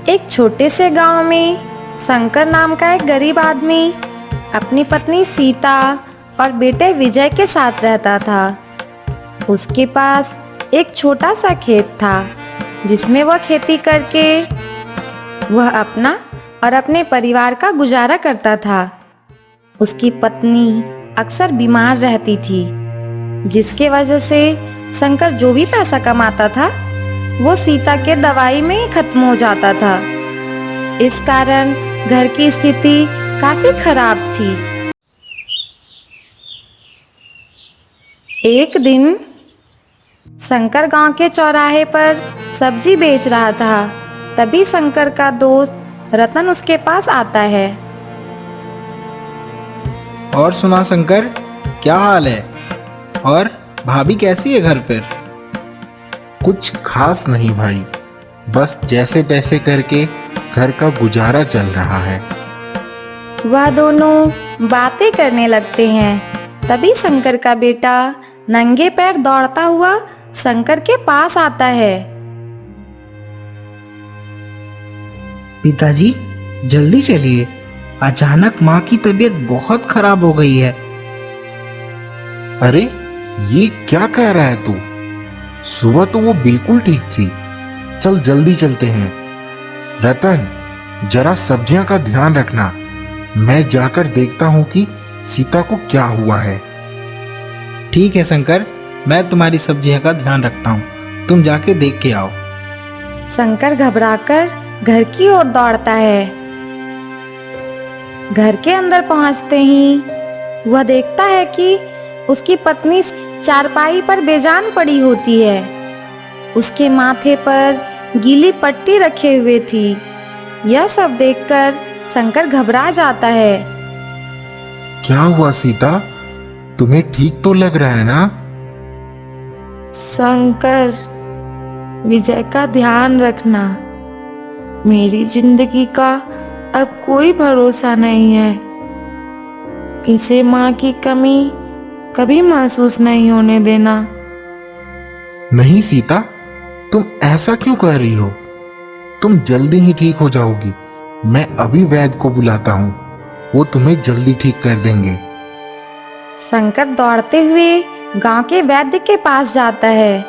एक छोटे से गांव में शंकर नाम का एक गरीब आदमी अपनी पत्नी सीता और बेटे विजय के साथ रहता था। उसके पास एक छोटा सा खेत था जिसमें वह खेती करके वह अपना और अपने परिवार का गुजारा करता था। उसकी पत्नी अक्सर बीमार रहती थी, जिसके वजह से शंकर जो भी पैसा कमाता था वो सीता के दवाई में ही खत्म हो जाता था। इस कारण घर की स्थिति काफी खराब थी। एक दिन शंकर गांव के चौराहे पर सब्जी बेच रहा था। तभी शंकर का दोस्त रतन उसके पास आता है। और सुना शंकर, क्या हाल है? और भाभी कैसी है घर पर? कुछ खास नहीं भाई, बस जैसे तैसे करके घर का गुजारा चल रहा है। वह दोनों बातें करने लगते हैं। तभी शंकर का बेटा नंगे पैर दौड़ता हुआ शंकर के पास आता है। पिताजी, जल्दी चलिए, अचानक माँ की तबीयत बहुत खराब हो गई है। अरे ये क्या कह रहा है तू? सुबह तो वो बिल्कुल ठीक थी। चल जल्दी चलते हैं। रतन, जरा सब्जियां का ध्यान रखना। मैं जाकर देखता हूँ कि सीता को क्या हुआ है। ठीक है शंकर, मैं तुम्हारी सब्जियां का ध्यान रखता हूँ, तुम जाके देख के आओ। शंकर घबराकर घर की ओर दौड़ता है। घर के अंदर पहुंचते ही वह देखता है कि उसकी पत्नी चारपाई पर बेजान पड़ी होती है। उसके माथे पर गीली पट्टी रखे हुए थी। यह सब देखकर शंकर घबरा जाता है। क्या हुआ सीता? तुम्हें ठीक तो लग रहा है ना? शंकर, विजय का ध्यान रखना। मेरी जिंदगी का अब कोई भरोसा नहीं है। इसे माँ की कमी कभी महसूस नहीं होने देना। नहीं सीता, तुम ऐसा क्यों कह रही हो? तुम जल्दी ही ठीक हो जाओगी। मैं अभी वैद्य को बुलाता हूँ, वो तुम्हें जल्दी ठीक कर देंगे। शंकर दौड़ते हुए गांव के वैद्य के पास जाता है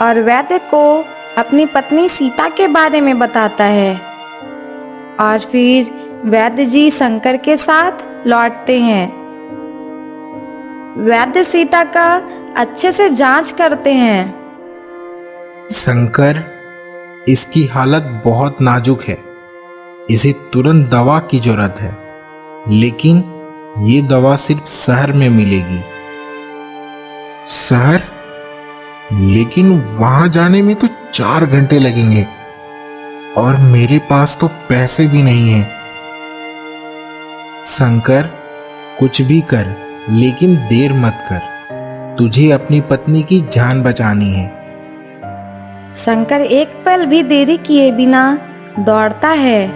और वैद्य को अपनी पत्नी सीता के बारे में बताता है। और फिर वैद्य जी शंकर के साथ लौटते हैं। वैद्य सीता का अच्छे से जांच करते हैं। शंकर, इसकी हालत बहुत नाजुक है। इसे तुरंत दवा की जरूरत है, लेकिन ये दवा सिर्फ शहर में मिलेगी। शहर? लेकिन वहां जाने में तो 4 घंटे लगेंगे और मेरे पास तो पैसे भी नहीं हैं। शंकर, कुछ भी कर, लेकिन देर मत कर। तुझे अपनी पत्नी की जान बचानी है। शंकर एक पल भी देरी किए बिना दौड़ता है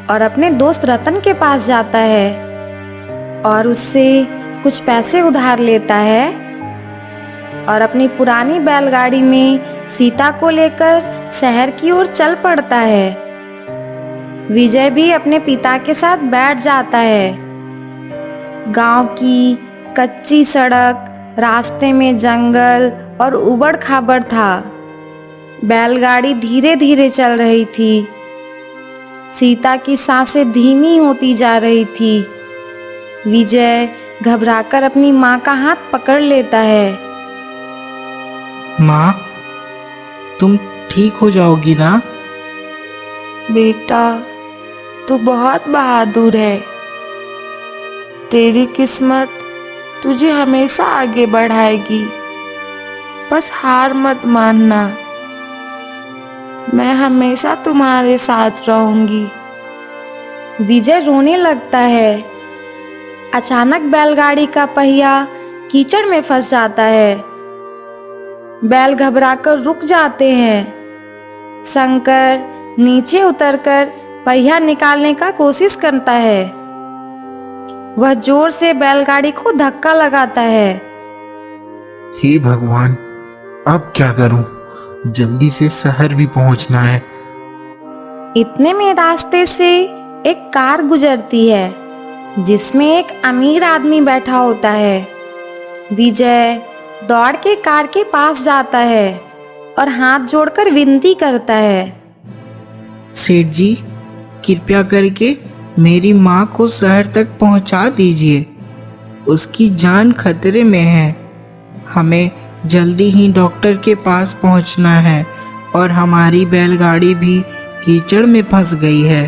और अपने दोस्त रतन के पास जाता है और उससे कुछ पैसे उधार लेता है और अपनी पुरानी बैलगाड़ी में सीता को लेकर शहर की ओर चल पड़ता है। विजय भी अपने पिता के साथ बैठ जाता है। गांव की कच्ची सड़क, रास्ते में जंगल और उबड़ खाबड़ था। बैलगाड़ी धीरे धीरे चल रही थी। सीता की सांसें धीमी होती जा रही थी। विजय घबराकर अपनी माँ का हाथ पकड़ लेता है। माँ, तुम ठीक हो जाओगी ना? बेटा, तू बहुत बहादुर है। तेरी किस्मत तुझे हमेशा आगे बढ़ाएगी। बस हार मत मानना। मैं हमेशा तुम्हारे साथ रहूंगी। विजय रोने लगता है। अचानक बैलगाड़ी का पहिया कीचड़ में फंस जाता है। बैल घबराकर रुक जाते हैं। शंकर नीचे उतरकर पहिया निकालने का कोशिश करता है। वह जोर से बैलगाड़ी को धक्का लगाता है। हे भगवान, अब क्या करूं? जल्दी से शहर भी पहुंचना है। इतने में रास्ते से एक कार गुजरती है जिसमें एक अमीर आदमी बैठा होता है। विजय दौड़ के कार के पास जाता है और हाथ जोड़कर विनती करता है। सेठ जी, कृपया करके मेरी माँ को शहर तक पहुँचा दीजिए। उसकी जान खतरे में है। हमें जल्दी ही डॉक्टर के पास पहुँचना है और हमारी बैलगाड़ी भी कीचड़ में फंस गई है।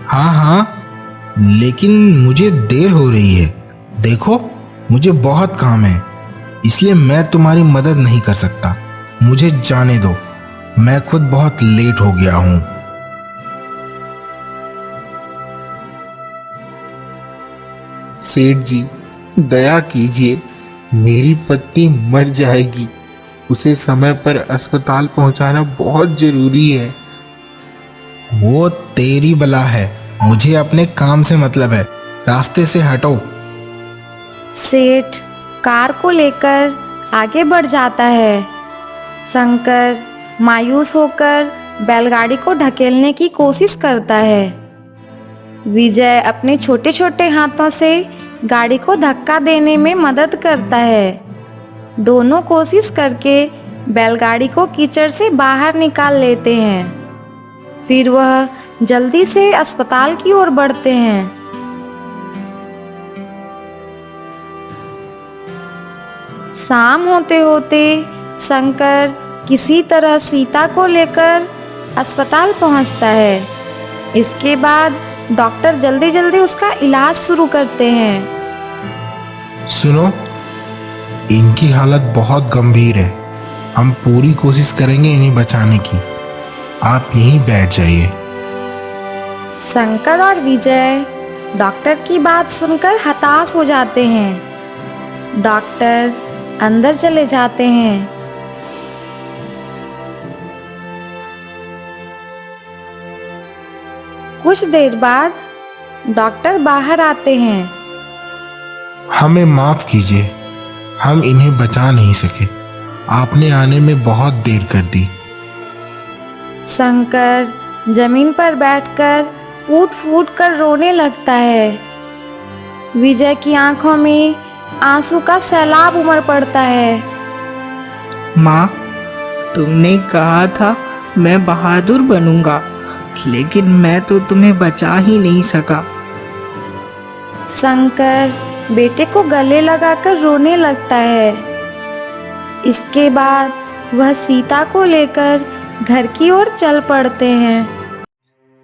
हाँ हाँ, लेकिन मुझे देर हो रही है। देखो, मुझे बहुत काम है, इसलिए मैं तुम्हारी मदद नहीं कर सकता। मुझे जाने दो, मैं खुद बहुत लेट हो गया हूँ। सेठ जी, दया कीजिए, मेरी पत्नी मर जाएगी। उसे समय पर अस्पताल पहुंचाना बहुत जरूरी है। वो तेरी बला है, मुझे अपने काम से मतलब है। रास्ते से हटो। सेठ कार को लेकर आगे बढ़ जाता है। शंकर मायूस होकर बैलगाड़ी को ढकेलने की कोशिश करता है। विजय अपने छोटे छोटे हाथों से गाड़ी को धक्का देने में मदद करता है। दोनों कोशिश करके बैलगाड़ी को कीचड़ से बाहर निकाल लेते हैं। फिर वह जल्दी से अस्पताल की ओर बढ़ते हैं। शाम होते होते शंकर किसी तरह सीता को लेकर अस्पताल पहुंचता है। इसके बाद डॉक्टर जल्दी जल्दी उसका इलाज शुरू करते हैं। सुनो, इनकी हालत बहुत गंभीर है। हम पूरी कोशिश करेंगे इन्हें बचाने की। आप यहीं बैठ जाइए। शंकर और विजय डॉक्टर की बात सुनकर हताश हो जाते हैं। डॉक्टर अंदर चले जाते हैं। कुछ देर बाद डॉक्टर बाहर आते हैं। हमें माफ कीजिए, हम इन्हें बचा नहीं सके। आपने आने में बहुत देर कर दी। शंकर जमीन पर बैठकर फूट फूट कर रोने लगता है। विजय की आंखों में आंसू का सैलाब उमड़ पड़ता है। माँ, तुमने कहा था मैं बहादुर बनूंगा, लेकिन मैं तो तुम्हें बचा ही नहीं सका। शंकर बेटे को गले लगाकर रोने लगता है। इसके बाद वह सीता को लेकर घर की ओर चल पड़ते हैं।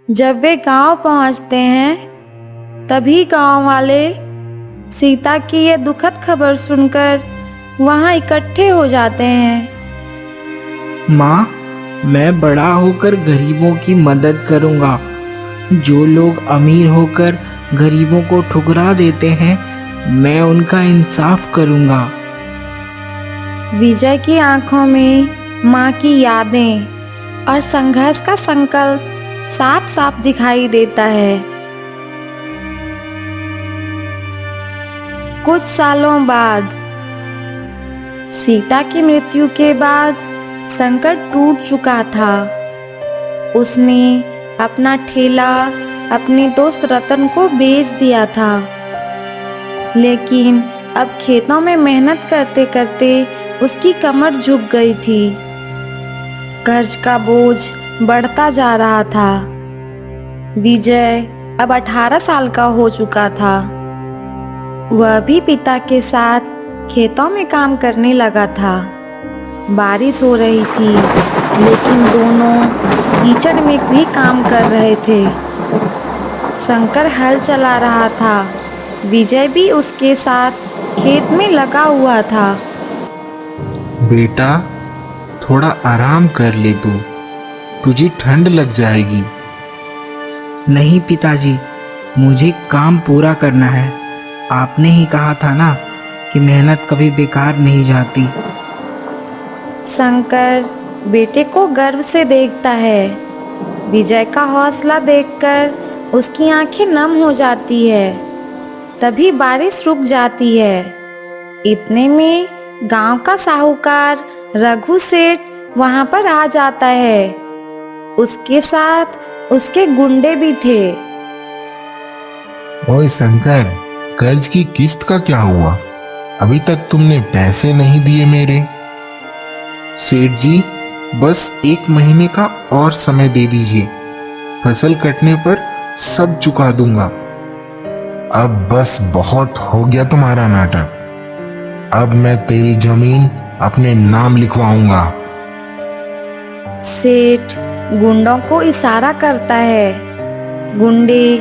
जब वे गांव पहुंचते हैं, तभी गांव वाले सीता की यह दुखद खबर सुनकर वहां इकट्ठे हो जाते हैं। माँ, मैं बड़ा होकर गरीबों की मदद करूंगा। जो लोग अमीर होकर गरीबों को ठुकरा देते हैं, मैं उनका इंसाफ करूंगा। विजय की आंखों में माँ की यादें और संघर्ष का संकल्प साफ साफ दिखाई देता है। कुछ सालों बाद सीता की मृत्यु के बाद शंकर टूट चुका था। उसने अपना ठेला अपने दोस्त रतन को बेच दिया था, लेकिन अब खेतों में मेहनत करते करते उसकी कमर झुक गई थी। कर्ज का बोझ बढ़ता जा रहा था। विजय अब 18 साल का हो चुका था। वह भी पिता के साथ खेतों में काम करने लगा था। बारिश हो रही थी, लेकिन दोनों कीचड़ में भी काम कर रहे थे। शंकर हल चला रहा था। विजय भी उसके साथ खेत में लगा हुआ था। बेटा, थोड़ा आराम कर ले तू, तुझे ठंड लग जाएगी। नहीं पिताजी, मुझे काम पूरा करना है। आपने ही कहा था ना कि मेहनत कभी बेकार नहीं जाती। शंकर बेटे को गर्व से देखता है। विजय का हौसला देखकर उसकी आंखें नम हो जाती है। तभी बारिश रुक जाती है। इतने में गांव का साहूकार रघु सेठ वहां पर आ जाता है। उसके साथ उसके गुंडे भी थे। ओए शंकर, कर्ज की किस्त का क्या हुआ? अभी तक तुमने पैसे नहीं दिए मेरे। सेठ जी, बस 1 महीने का और समय दे दीजिए। फसल कटने पर सब चुका दूंगा। अब बस बहुत हो गया तुम्हारा नाटक। अब मैं तेरी जमीन अपने नाम लिखवाऊंगा। सेठ गुंडों को इशारा करता है। गुंडे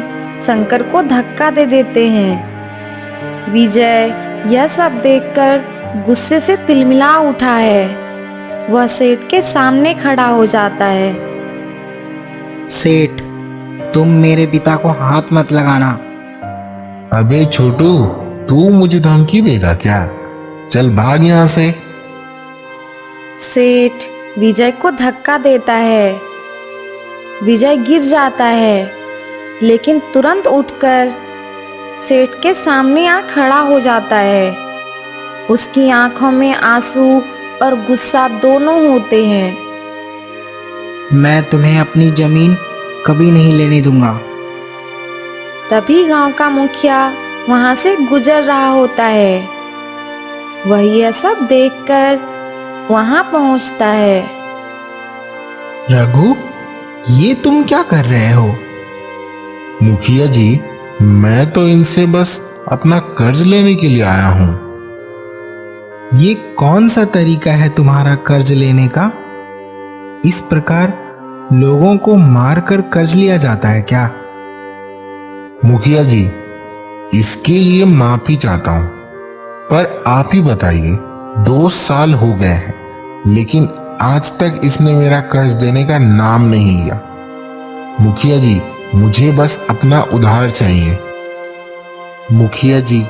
शंकर को धक्का दे देते हैं। विजय यह सब देखकर गुस्से से तिलमिला उठा है। वह सेठ के सामने खड़ा हो जाता है। सेठ, तुम मेरे पिता को हाथ मत लगाना। अबे छोटू, तू मुझे धमकी देगा क्या? चल भाग यहाँ से। सेठ विजय को धक्का देता है। विजय गिर जाता है, लेकिन तुरंत उठकर सेठ के सामने आ खड़ा हो जाता है। उसकी आंखों में आंसू और गुस्सा दोनों होते हैं। मैं तुम्हें अपनी जमीन कभी नहीं लेने दूंगा। तभी गांव का मुखिया वहां से गुजर रहा होता है। वह यह सब देखकर वहां पहुंचता है। रघु, ये तुम क्या कर रहे हो? मुखिया जी, मैं तो इनसे बस अपना कर्ज लेने के लिए आया हूँ। ये कौन सा तरीका है तुम्हारा कर्ज लेने का? इस प्रकार लोगों को मारकर कर्ज लिया जाता है क्या? मुखिया जी, इसके लिए माफी चाहता हूँ, पर आप ही बताइए, 2 साल हो गए हैं, लेकिन आज तक इसने मेरा कर्ज देने का नाम नहीं लिया। मुखिया जी, मुझे बस अपना उधार चाहिए। मुखिया जी,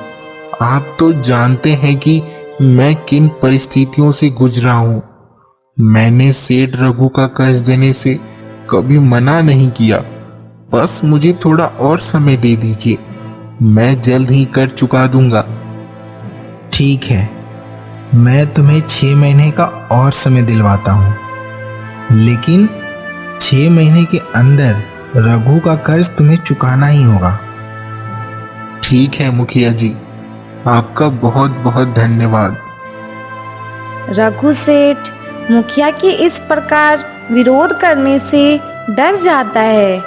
आप तो जानते हैं कि मैं किन परिस्थितियों से गुजरा हूं। मैंने सेठ रघु का कर्ज देने से कभी मना नहीं किया। बस मुझे थोड़ा और समय दे दीजिए, मैं जल्द ही कर चुका दूंगा। ठीक है, मैं तुम्हें 6 महीने का और समय दिलवाता हूं, लेकिन 6 महीने के अंदर रघु का कर्ज तुम्हें चुकाना ही होगा। ठीक है मुखिया जी, आपका बहुत बहुत धन्यवाद। रघु सेठ मुखिया के इस प्रकार विरोध करने से डर जाता है,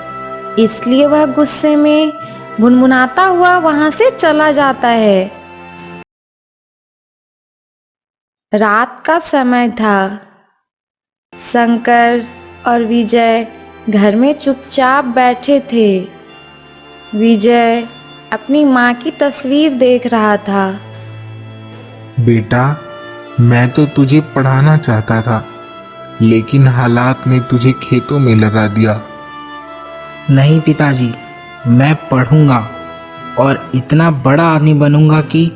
इसलिए वह गुस्से में भुनभुनाता हुआ वहां से चला जाता है। रात का समय था। शंकर और विजय घर में चुपचाप बैठे थे। विजय अपनी माँ की तस्वीर देख रहा था। बेटा, मैं तो तुझे पढ़ाना चाहता था, लेकिन हालात ने तुझे खेतों में लगा दिया। नहीं पिताजी, मैं पढ़ूंगा और इतना बड़ा आदमी बनूंगा कि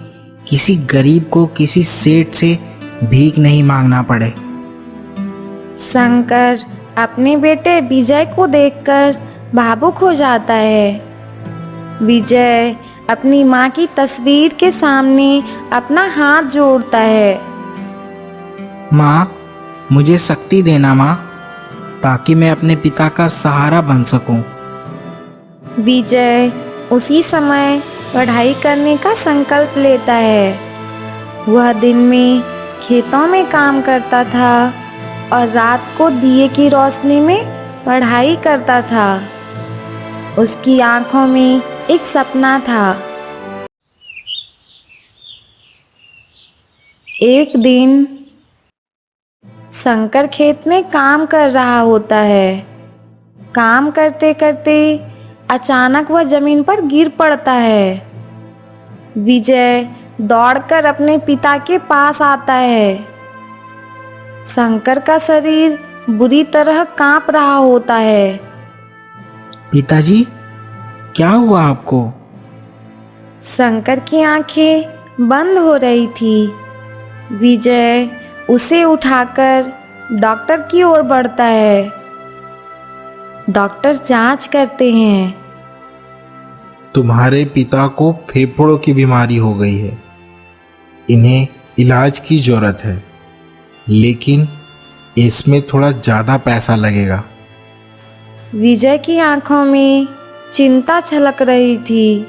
किसी गरीब को किसी सेठ से भीख नहीं मांगना पड़े। शंकर अपने बेटे विजय को देखकर भावुक हो जाता है। विजय अपनी माँ की तस्वीर के सामने अपना हाथ जोड़ता है। माँ, मुझे शक्ति देना माँ, ताकि मैं अपने पिता का सहारा बन सकूं। विजय उसी समय पढ़ाई करने का संकल्प लेता है। वह दिन में खेतों में काम करता था और रात को दिए की रोशनी में पढ़ाई करता था। उसकी आंखों में एक सपना था। एक दिन शंकर खेत में काम कर रहा होता है। काम करते करते अचानक वह जमीन पर गिर पड़ता है। विजय दौड़कर अपने पिता के पास आता है। शंकर का शरीर बुरी तरह कांप रहा होता है। पिताजी, क्या हुआ आपको? शंकर की आंखें बंद हो रही थी। विजय उसे उठाकर डॉक्टर की ओर बढ़ता है। डॉक्टर जांच करते हैं। तुम्हारे पिता को फेफड़ों की बीमारी हो गई है, इन्हें इलाज की जरूरत है, लेकिन इसमें थोड़ा ज्यादा पैसा लगेगा। विजय की आंखों में चिंता छलक रही थी।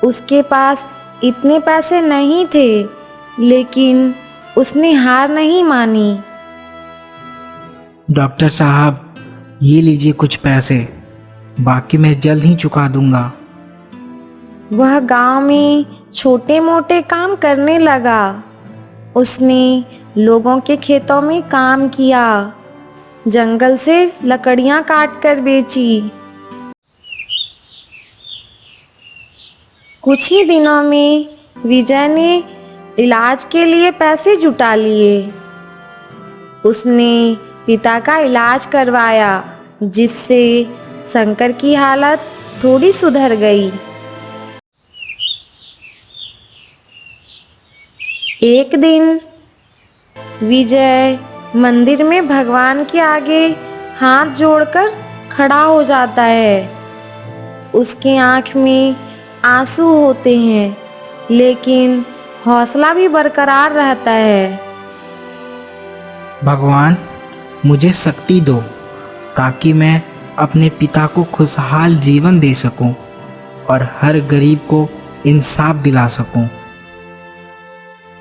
उसके पास इतने पैसे नहीं थे, लेकिन उसने हार नहीं मानी। डॉक्टर साहब, ये लीजिए कुछ पैसे, बाकी मैं जल्द ही चुका दूंगा। वह गांव में छोटे मोटे काम करने लगा। उसने लोगों के खेतों में काम किया, जंगल से लकड़ियां काट कर बेची। कुछ ही दिनों में विजय ने इलाज के लिए पैसे जुटा लिए। उसने पिता का इलाज करवाया, जिससे शंकर की हालत थोड़ी सुधर गई। एक दिन विजय मंदिर में भगवान के आगे हाथ जोड़कर खड़ा हो जाता है। उसके आंख में आंसू होते हैं, लेकिन हौसला भी बरकरार रहता है। भगवान, मुझे शक्ति दो ताकि मैं अपने पिता को खुशहाल जीवन दे सकूं और हर गरीब को इंसाफ दिला सकूं।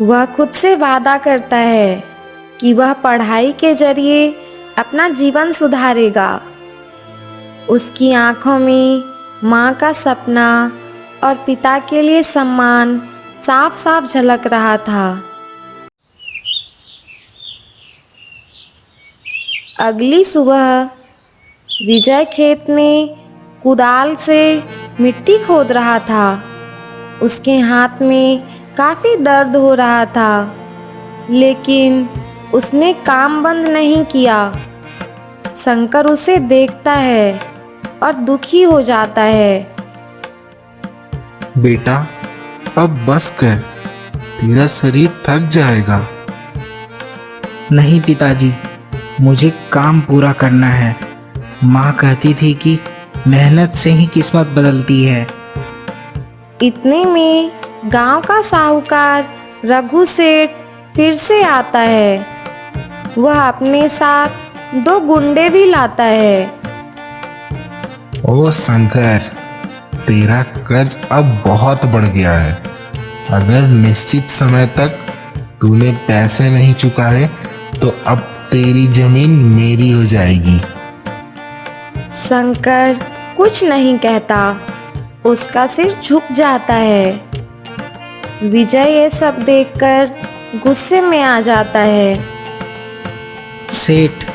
वह खुद से वादा करता है कि वह पढ़ाई के जरिए अपना जीवन सुधारेगा। उसकी आंखों में माँ का सपना और पिता के लिए सम्मान साफ साफ झलक रहा था। अगली सुबह विजय खेत में कुदाल से मिट्टी खोद रहा था। उसके हाथ में काफी दर्द हो रहा था, लेकिन उसने काम बंद नहीं किया। शंकर उसे देखता है और दुखी हो जाता है। बेटा, अब बस कर, तेरा शरीर थक जाएगा। नहीं पिताजी, मुझे काम पूरा करना है। माँ कहती थी कि मेहनत से ही किस्मत बदलती है। इतने में गांव का साहूकार रघु सेठ फिर से आता है। वह अपने साथ 2 गुंडे भी लाता है। ओ शंकर, तेरा कर्ज अब बहुत बढ़ गया है। अगर निश्चित समय तक तूने पैसे नहीं चुकाए तो अब तेरी जमीन मेरी हो जाएगी। शंकर कुछ नहीं कहता, उसका सिर झुक जाता है। विजय ये सब देखकर गुस्से में आ जाता है। सेठ,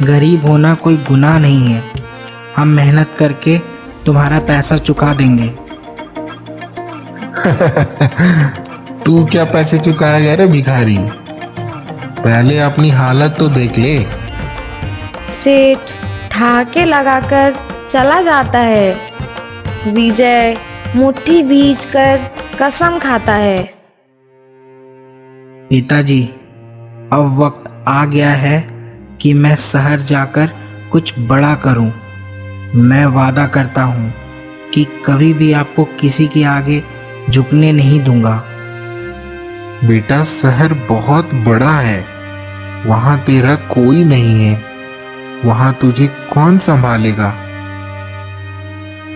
गरीब होना कोई गुनाह नहीं है। हम मेहनत करके तुम्हारा पैसा चुका देंगे। तू क्या पैसे चुकाएगा रे भिखारी? पहले अपनी हालत तो देख ले। सेठ ठहाके लगाकर चला जाता है। विजय मुट्ठी भींचकर कसम खाता है। पिताजी, अब वक्त आ गया है कि मैं शहर जाकर कुछ बड़ा करूं। मैं वादा करता हूं कि कभी भी आपको किसी के आगे झुकने नहीं दूंगा। बेटा, शहर बहुत बड़ा है, वहां तेरा कोई नहीं है। वहां तुझे कौन संभालेगा?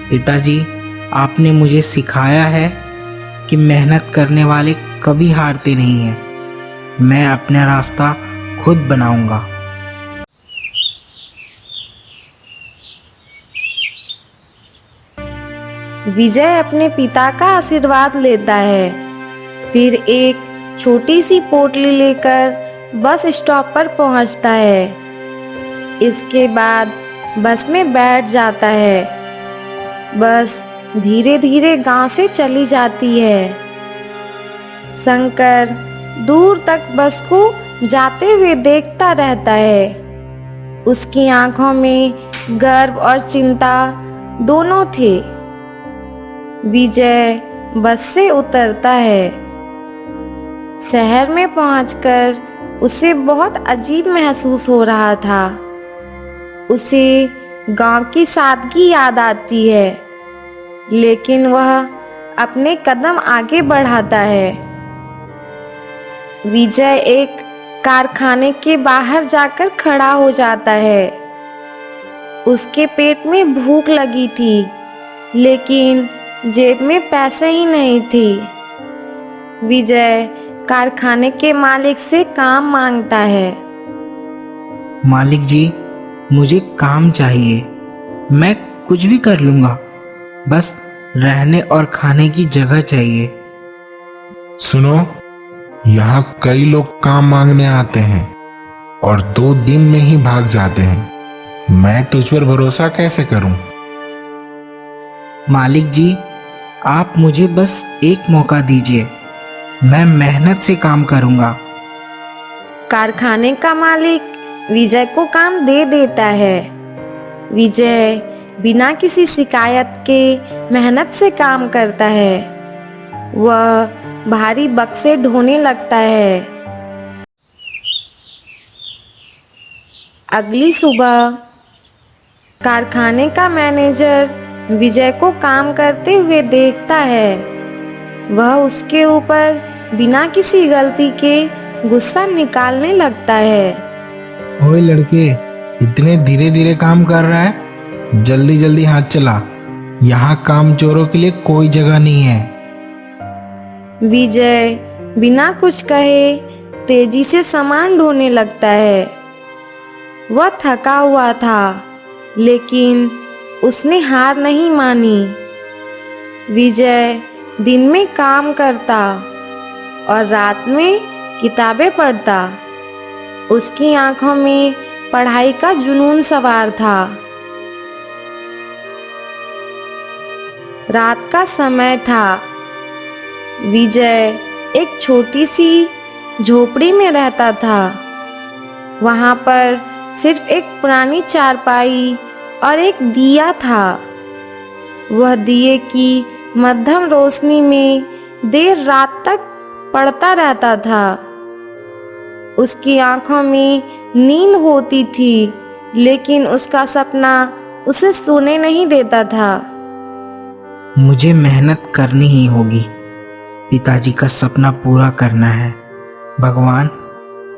पिताजी, आपने मुझे सिखाया है कि मेहनत करने वाले कभी हारते नहीं हैं। मैं अपना रास्ता खुद बनाऊंगा। विजय अपने पिता का आशीर्वाद लेता है। फिर एक छोटी सी पोटली लेकर बस स्टॉप पर पहुंचता है। इसके बाद बस में बैठ जाता है। बस धीरे धीरे गांव से चली जाती है। शंकर दूर तक बस को जाते हुए देखता रहता है। उसकी आंखों में गर्व और चिंता दोनों थे। विजय बस से उतरता है। शहर में पहुंचकर उसे बहुत अजीब महसूस हो रहा था। उसे गांव की सादगी याद आती है, लेकिन वह अपने कदम आगे बढ़ाता है। विजय एक कारखाने के बाहर जाकर खड़ा हो जाता है। उसके पेट में भूख लगी थी, लेकिन जेब में पैसे ही नहीं थी। विजय कारखाने के मालिक से काम मांगता है। मालिक जी, मुझे काम चाहिए। मैं कुछ भी कर लूंगा, बस रहने और खाने की जगह चाहिए। सुनो, यहाँ कई लोग काम मांगने आते हैं और 2 दिन में ही भाग जाते हैं। मैं तुझ पर भरोसा कैसे करूं? मालिक जी, आप मुझे बस एक मौका दीजिए। मैं मेहनत से काम करूंगा। कारखाने का मालिक विजय को काम दे देता है। विजय बिना किसी शिकायत के मेहनत से काम करता है। वह भारी बक्से ढोने लगता है। अगली सुबह कारखाने का मैनेजर विजय को काम करते हुए देखता है। वह उसके ऊपर बिना किसी गलती के गुस्सा निकालने लगता है। ओए लड़के, इतने धीरे धीरे काम कर रहा है, जल्दी जल्दी हाथ चला। यहाँ काम चोरों के लिए कोई जगह नहीं है। विजय बिना कुछ कहे तेजी से सामान ढोने लगता है। वह थका हुआ था, लेकिन उसने हार नहीं मानी। विजय दिन में काम करता और रात में किताबें पढ़ता। उसकी आंखों में पढ़ाई का जुनून सवार था। रात का समय था। विजय एक छोटी सी झोपड़ी में रहता था। वहां पर सिर्फ एक पुरानी चारपाई और एक दिया था। वह दिए की मध्यम रोशनी में देर रात तक पढ़ता रहता था। उसकी आंखों में नींद होती थी, लेकिन उसका सपना उसे सोने नहीं देता था। मुझे मेहनत करनी ही होगी। पिताजी का सपना पूरा करना है। भगवान,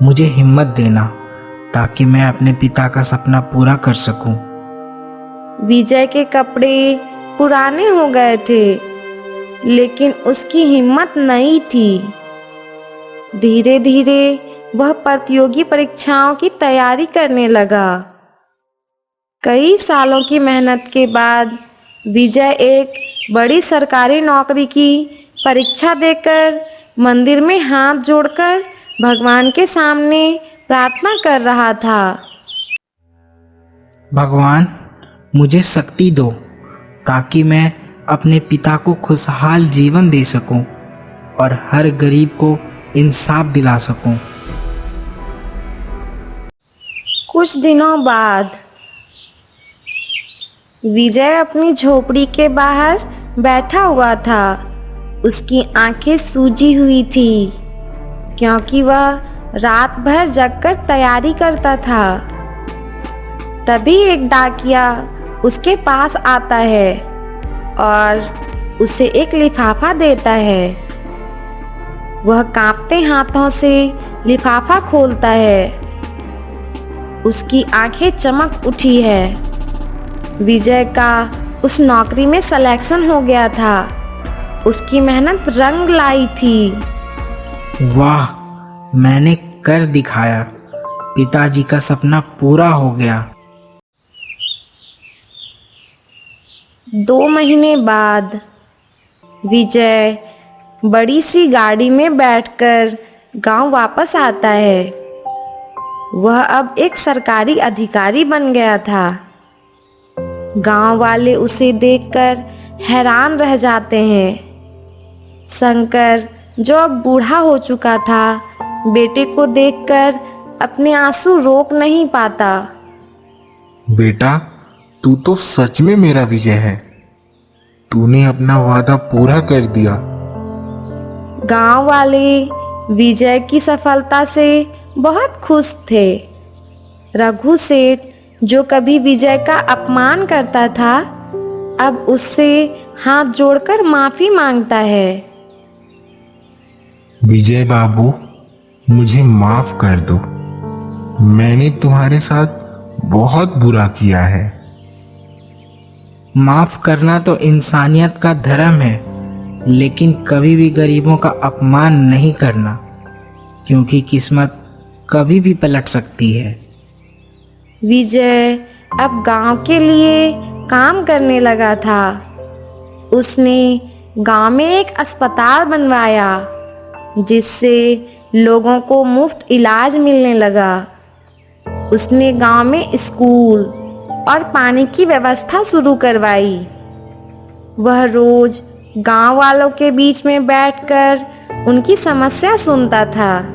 मुझे हिम्मत देना ताकि मैं अपने पिता का सपना पूरा कर सकूं। विजय के कपड़े पुराने हो गए थे, लेकिन उसकी हिम्मत नई थी। धीरे धीरे वह प्रतियोगी परीक्षाओं की तैयारी करने लगा। कई सालों की मेहनत के बाद विजय एक बड़ी सरकारी नौकरी की परीक्षा देकर मंदिर में हाथ जोड़कर भगवान के सामने प्रार्थना कर रहा था। भगवान, मुझे शक्ति दो ताकि मैं अपने पिता को खुशहाल जीवन दे सकूं और हर गरीब को इंसाफ दिला सकूं। कुछ दिनों बाद विजय अपनी झोपड़ी के बाहर बैठा हुआ था। उसकी आंखें सूजी हुई थी, क्योंकि वह रात भर जगकर तैयारी करता था। तभी एक डाकिया उसके पास आता है और उसे एक लिफाफा देता है। वह कांपते हाथों से लिफाफा खोलता है। उसकी आंखें चमक उठी है। विजय का उस नौकरी में सिलेक्शन हो गया था। उसकी मेहनत रंग लाई थी। वाह, मैंने कर दिखाया। पिताजी का सपना पूरा हो गया। 2 महीने बाद विजय बड़ी सी गाड़ी में बैठकर गांव वापस आता है। वह अब एक सरकारी अधिकारी बन गया था। गांव वाले उसे देखकर हैरान रह जाते हैं। शंकर, जो अब बूढ़ा हो चुका था, बेटे को देखकर अपने आंसू रोक नहीं पाता। बेटा, तू तो सच में मेरा विजय है। तूने अपना वादा पूरा कर दिया। गांव वाले विजय की सफलता से बहुत खुश थे। रघु सेठ, जो कभी विजय का अपमान करता था, अब उससे हाथ जोड़कर माफी मांगता है। विजय बाबू, मुझे माफ कर दो। मैंने तुम्हारे साथ बहुत बुरा किया है। माफ करना तो इंसानियत का धर्म है, लेकिन कभी भी गरीबों का अपमान नहीं करना, क्योंकि किस्मत कभी भी पलट सकती है। विजय अब गांव के लिए काम करने लगा था। उसने गांव में एक अस्पताल बनवाया, जिससे लोगों को मुफ्त इलाज मिलने लगा। उसने गांव में स्कूल और पानी की व्यवस्था शुरू करवाई। वह रोज गांव वालों के बीच में बैठकर उनकी समस्या सुनता था।